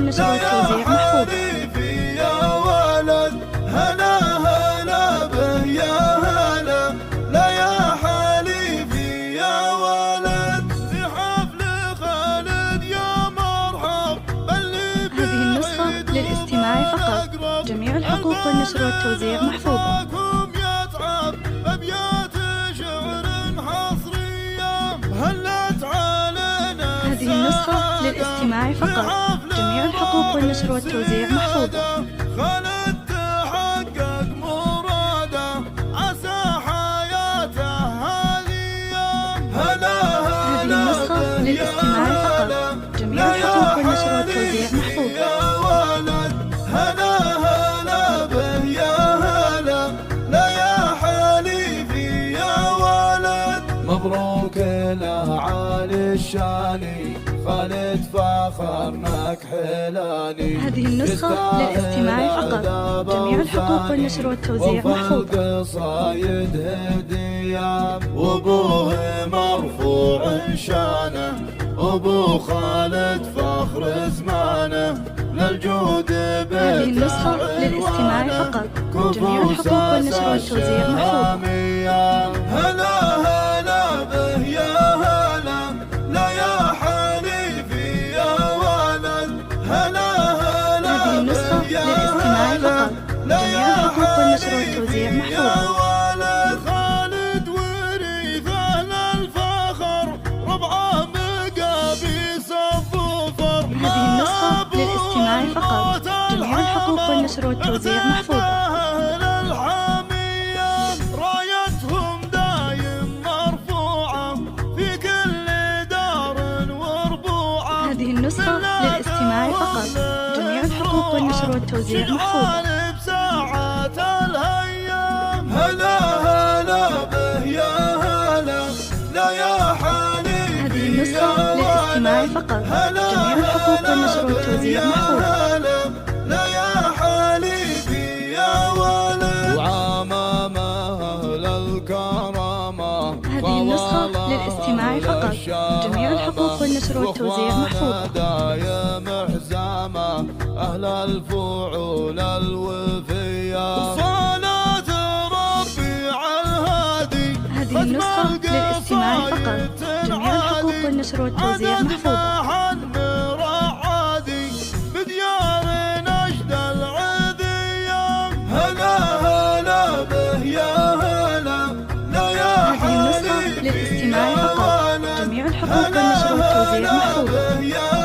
والنشر والتوزيع محفوظة. يا ولد هلا هلا به يا هلا، لا يا حليفي يا ولد، في حفل خالد يا مرحب بلي. هذه النسخة للاستماع فقط، جميع الحقوق والنشر والتوزيع محفوظة. يتعب أبيات شعر حصرية هلت علينا. هذه النسخة للاستماع فقط، جميع الحقوق والنشر والتوزيع محفوظة. خالد تحقق مراده عسى حياته هذه. هذه النسخة للاستماع فقط، جميع الحقوق والنشر والتوزيع محفوظة. يا ولد هلا هلا به يا هلا، لا يا حليفي يا ولد. مبروك الأعالي الشاني خالد فخرناك حلالي. هذه النسخة للاستماع فقط، جميع الحقوق والنشر والتوزيع محفوظة. قصايد هدية وابوه مرفوع شانه، ابو خالد فخر زمانه للجود. هذه النسخة للاستماع فقط، جميع الحقوق والنشر والتوزيع محفوظة. هلا هلا به يا هلا، لا يا حليفي يا ولد. هلا هلا هذه النسخة للاستماع فقط، جميع الحقوق والنشر والتوزيع محفوظة. خالد ورث أهل الفخر، ربعه مقابيس الظفر. هذه النسخة للاستماع فقط، جميع الحقوق والنشر والتوزيع محفوظة. رايتهم دايم مرفوعة في كل دار وربوعة. هذه النسخة للاستماع فقط، جميع الحقوق والنشر والتوزيع محفوظة. ساعات الهيام هلا هلا به يا هلا، لا يا حليفي. هذه النسخة للاستماع فقط، جميع الحقوق والنشر والتوزيع محفوظة. لا يا حليفي يا ولد. وعمام أهل الكرامة. هذه النسخة للاستماع فقط، جميع الحقوق والنشر والتوزيع محفوظة. دايم حزامة أهل الفعول الوفية. صلاة ربي على الهادي. هذه النسخة للاستماع فقط، جميع الحقوق والنشر والتوزيع محفوظة. بديار نجد العذية. هلا هلا به يا هلا، لا يا هذه النسخة للاستماع فقط، جميع الحقوق والنشر والتوزيع محفوظة.